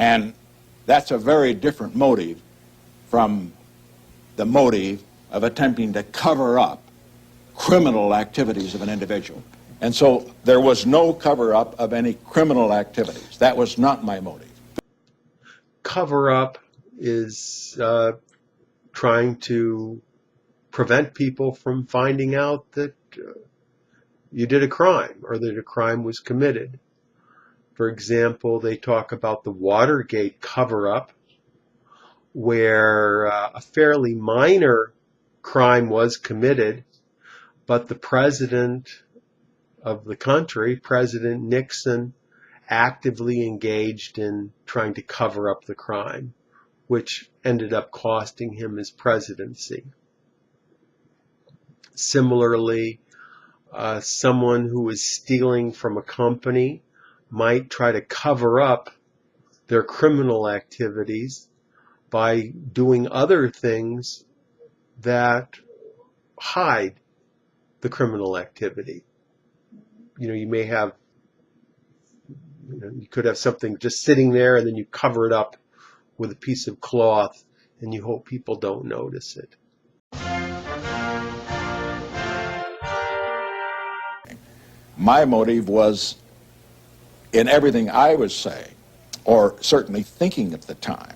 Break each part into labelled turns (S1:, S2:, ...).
S1: And that's a very different motive from the motive of attempting to cover up criminal activities of an individual. And so there was no cover-up of any criminal activities. That was not my motive.
S2: Cover-up is trying to prevent people from finding out that you did a crime or that a crime was committed. For example, they talk about the Watergate cover-up, where a fairly minor crime was committed, but the president of the country, President Nixon, actively engaged in trying to cover up the crime, which ended up costing him his presidency. Similarly, someone who is stealing from a company might try to cover up their criminal activities by doing other things that hide the criminal activity. You may have, you could have something just sitting there and then you cover it up with a piece of cloth and you hope people don't notice it.
S1: My motive was, in everything I was saying, or certainly thinking at the time,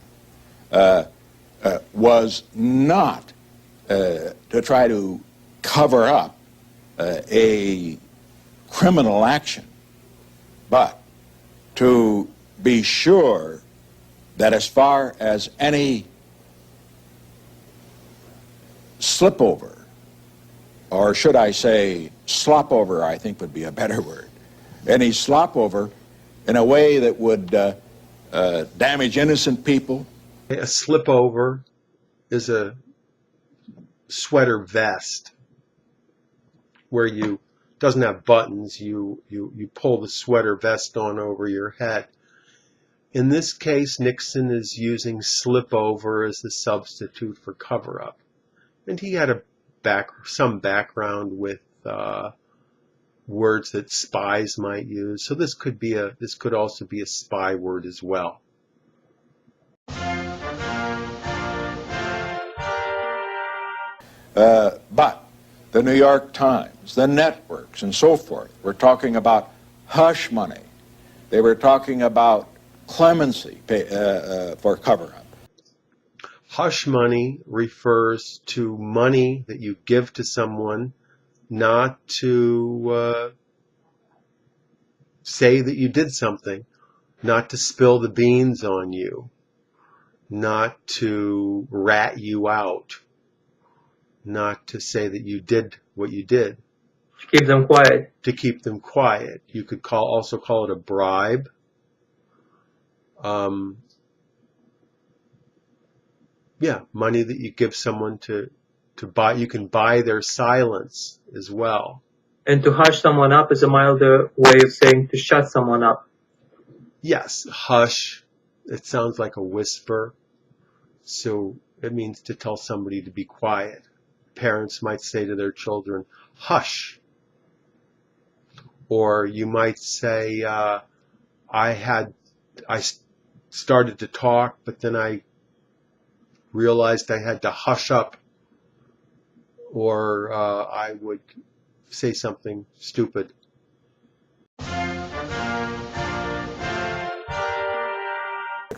S1: was not to try to cover up a criminal action, but to be sure that as far as any slipover, or should I say slopover, I think would be a better word, any slopover in a way that would damage innocent people.
S2: A slipover is a sweater vest where you doesn't have buttons. You pull the sweater vest on over your head. In this case, Nixon is using slipover as the substitute for cover-up, and he had some background with words that spies might use. So this could also be a spy word as well.
S1: But the New York Times, the networks, and so forth were talking about hush money. They were talking about clemency for cover-up.
S2: Hush money refers to money that you give to someone not to say that you did something, not to spill the beans on you, not to rat you out, not to say that you did what you did.
S3: To keep them quiet.
S2: To keep them quiet. You could also call it a bribe. Money that you give someone to buy. You can buy their silence as well.
S3: And to hush someone up is a milder way of saying to shut someone up.
S2: Yes, hush. It sounds like a whisper. So it means to tell somebody to be quiet. Parents might say to their children, hush. Or you might say, I started to talk, but then I realized I had to hush up. Or I would say something stupid.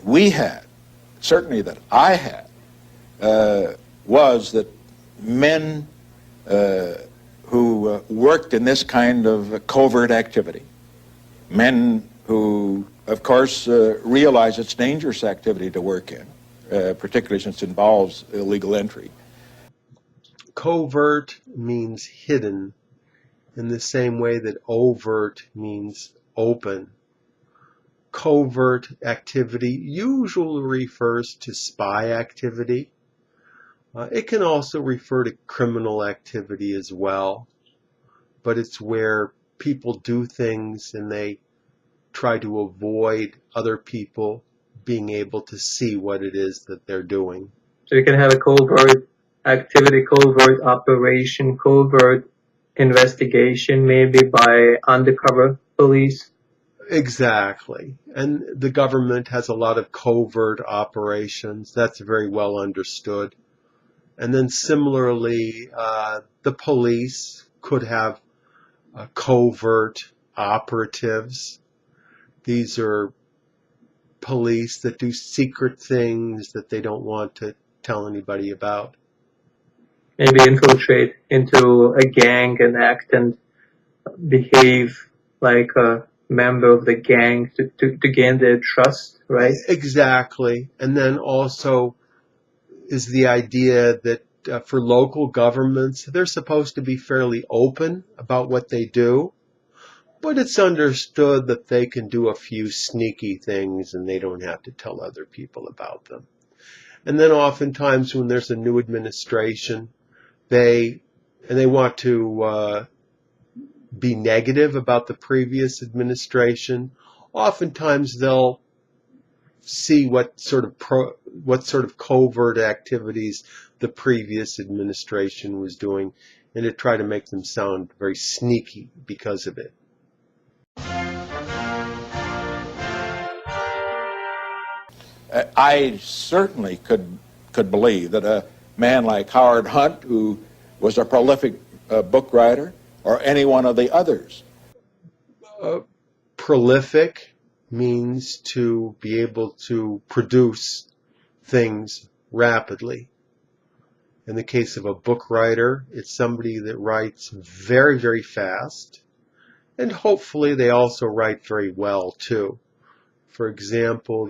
S1: We had, certainly that I had, was that men who worked in this kind of covert activity, men who, of course, realize it's dangerous activity to work in, particularly since it involves illegal entry.
S2: Covert means hidden in the same way that overt means open. Covert activity usually refers to spy activity. It can also refer to criminal activity as well, but it's where people do things and they try to avoid other people being able to see what it is that they're doing.
S3: So you can have a covert activity, covert operation, covert investigation, maybe by undercover police.
S2: Exactly. And the government has a lot of covert operations. That's very well understood. And then similarly, the police could have covert operatives. These are police that do secret things that they don't want to tell anybody about.
S3: Maybe infiltrate into a gang and act and behave like a member of the gang to gain their trust, right?
S2: Exactly. And then also is the idea that for local governments, they're supposed to be fairly open about what they do, but it's understood that they can do a few sneaky things and they don't have to tell other people about them. And then oftentimes when there's a new administration, they want to be negative about the previous administration. Oftentimes they'll see what sort of covert activities the previous administration was doing, and to try to make them sound very sneaky because of it.
S1: I certainly could believe that a man like Howard Hunt, who was a prolific book writer, or any one of the others.
S2: Prolific means to be able to produce things rapidly. In the case of a book writer, it's somebody that writes very, very fast, and hopefully they also write very well too. For example,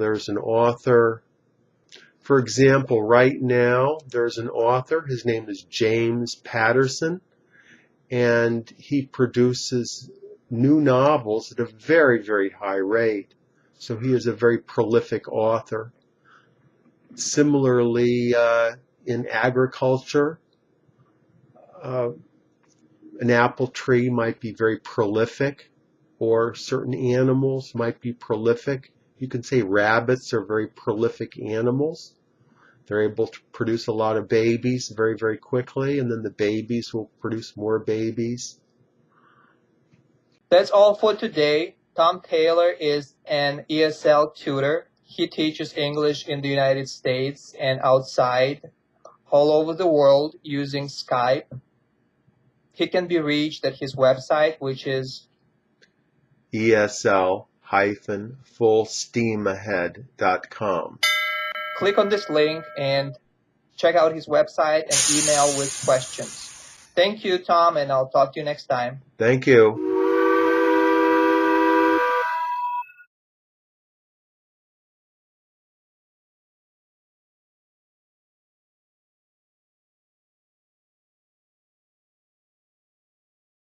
S2: right now, there's an author, his name is James Patterson, and he produces new novels at a very, very high rate. So he is a very prolific author. Similarly, in agriculture, an apple tree might be very prolific, or certain animals might be prolific. You can say rabbits are very prolific animals. They're able to produce a lot of babies very, very quickly, and then the babies will produce more babies.
S4: That's all for today. Tom Taylor is an ESL tutor. He teaches English in the United States and outside, all over the world, using Skype. He can be reached at his website, which is
S2: ESL-fullsteamahead.com.
S4: click on this link and check out his website and email with questions. Thank you, Tom, and I'll talk to you next time.
S2: Thank you.